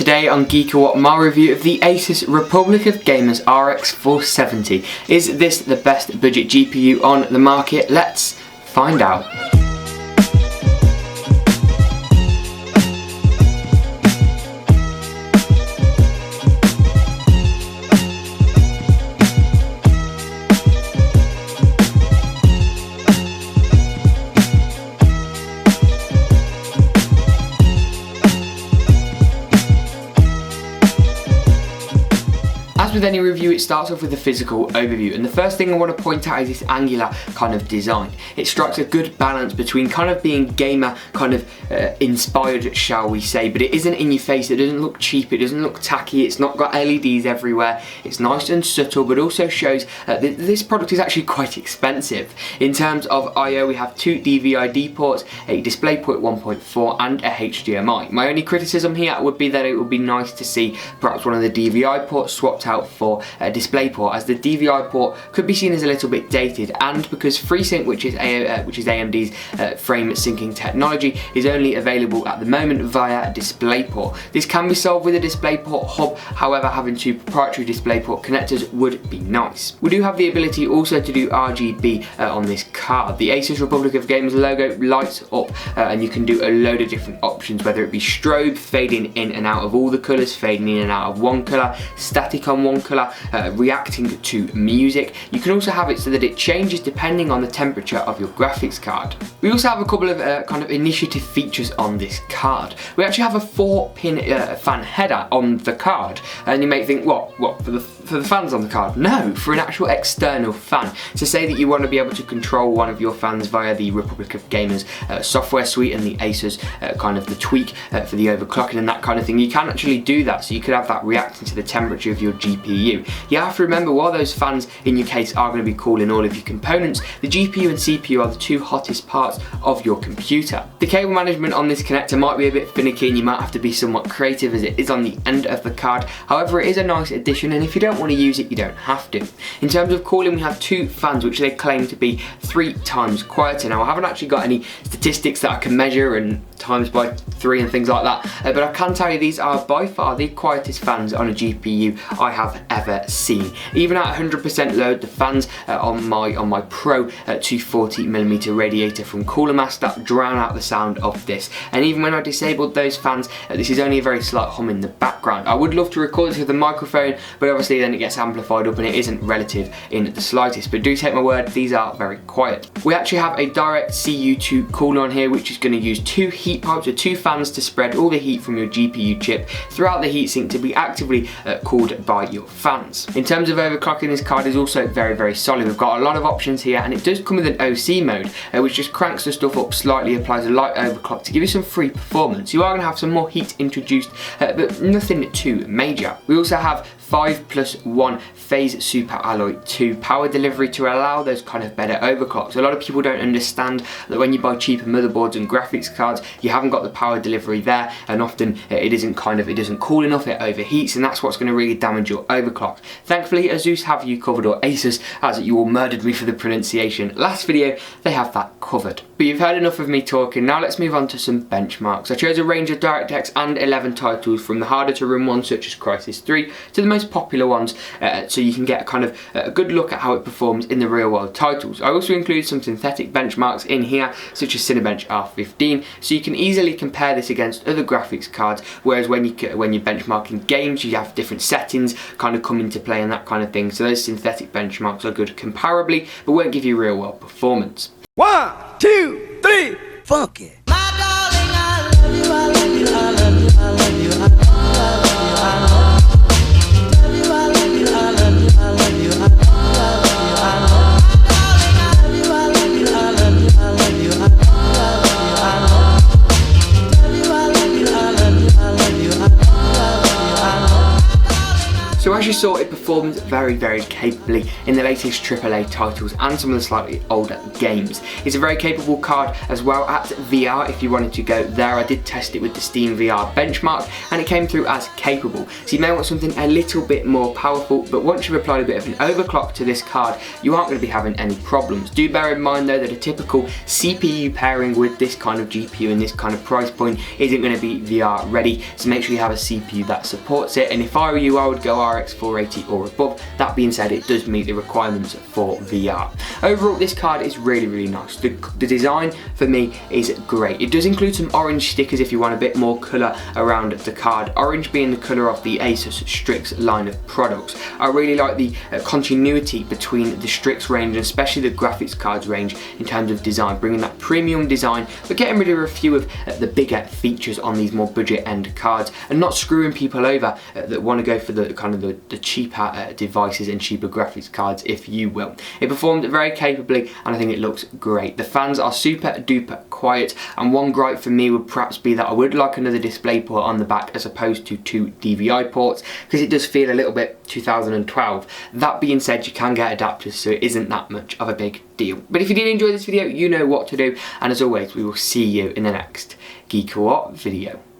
Today on Geekawatt, my review of the Asus Republic of Gamers RX 470. Is this the best budget GPU on the market? Let's find out. As with any review, it starts off with a physical overview, and the first thing I want to point out is this angular kind of design. It strikes a good balance between kind of being gamer kind of inspired, shall we say, but it isn't in your face, it doesn't look cheap, it doesn't look tacky, it's not got LEDs everywhere, it's nice and subtle, but also shows that this product is actually quite expensive. In terms of I/O, we have two DVI-D ports, a DisplayPort 1.4 and a HDMI. My only criticism here would be that it would be nice to see perhaps one of the DVI ports swapped out for a DisplayPort, as the DVI port could be seen as a little bit dated, and because FreeSync, which is AMD's frame syncing technology, is only available at the moment via DisplayPort. This can be solved with a DisplayPort hub, however having two proprietary DisplayPort connectors would be nice. We do have the ability also to do RGB on this card. The Asus Republic of Gamers logo lights up and you can do a load of different options, whether it be strobe, fading in and out of all the colours, fading in and out of one colour, static on one colour, reacting to music. You can also have it so that it changes depending on the temperature of your graphics card. We also have a couple of kind of initiative features on this card. We actually have a 4-pin fan header on the card, and you may think, what for the fans on the card? No, for an actual external fan. So say that you want to be able to control one of your fans via the Republic of Gamers software suite and the Asus kind of the tweak for the overclocking and that kind of thing. You can actually do that, so you could have that reacting to the temperature of your GPU. You have to remember, while those fans in your case are going to be cooling all of your components, the GPU and CPU are the two hottest parts of your computer. The cable management on this connector might be a bit finicky and you might have to be somewhat creative, as it is on the end of the card. However, it is a nice addition, and if you don't want to use it, you don't have to. In terms of cooling, we have two fans which they claim to be 3 times quieter. Now, I haven't actually got any statistics that I can measure and times by 3 and things like that, but I can tell you these are by far the quietest fans on a GPU I have ever seen. Even at 100% load, the fans on my Pro 240mm radiator from Cooler Master drown out the sound of this, and even when I disabled those fans, this is only a very slight hum in the background. I would love to record this with a microphone, but obviously then it gets amplified up and it isn't relative in the slightest, but do take my word, these are very quiet. We actually have a direct CU2 cooler on here, which is going to use two heat pipes or two fans to spread all the heat from your GPU chip throughout the heatsink to be actively cooled by your fans. In terms of overclocking, this card is also very, very solid. We've got a lot of options here, and it does come with an OC mode, which just cranks the stuff up slightly, applies a light overclock to give you some free performance. You are going to have some more heat introduced, but nothing too major. We also have 5+1 phase super alloy 2 power delivery to allow those kind of better overclocks. A lot of people don't understand that when you buy cheaper motherboards and graphics cards, you haven't got the power delivery there, and often it doesn't cool enough, it overheats, and that's what's going to really damage your overclock. Thankfully, Asus have you covered, or Asus, as you all murdered me for the pronunciation last video, they have that covered. But you've heard enough of me talking, now let's move on to some benchmarks. I chose a range of DirectX and 11 titles, from the harder to run ones such as Crysis 3 to the most popular ones, so you can get kind of a good look at how it performs in the real world titles. I also include some synthetic benchmarks in here, such as Cinebench R15, so you can easily compare this against other graphics cards, whereas when you're benchmarking games, you have different settings kind of come into play and that kind of thing, so those synthetic benchmarks are good comparably, but won't give you real world performance. 1, 2, 3, fuck it. So As you saw, it performs very capably in the latest AAA titles and some of the slightly older games. It's a very capable card as well at VR if you wanted to go there. I did test it with the Steam VR benchmark and it came through as capable. So you may want something a little bit more powerful, but once you've applied a bit of an overclock to this card, you aren't going to be having any problems. Do bear in mind though that a typical CPU pairing with this kind of GPU and this kind of price point isn't going to be VR ready, so make sure you have a CPU that supports it, and if I were you, I would go RX 480 or above. That being said, it does meet the requirements for VR. Overall, this card is really nice. The design for me is great. It does include some orange stickers if you want a bit more colour around the card, orange being the colour of the Asus Strix line of products. I really like the continuity between the Strix range and especially the graphics cards range in terms of design, bringing that premium design but getting rid of a few of the bigger features on these more budget end cards and not screwing people over that want to go for the kind of the cheaper devices and cheaper graphics cards, if you will. It performed very capably and I think it looks great. The fans are super duper quiet, and one gripe for me would perhaps be that I would like another display port on the back as opposed to 2 DVI ports, because it does feel a little bit 2012. That being said, you can get adapters, so it isn't that much of a big deal. But if you did enjoy this video, you know what to do, and as always, we will see you in the next Geek What video.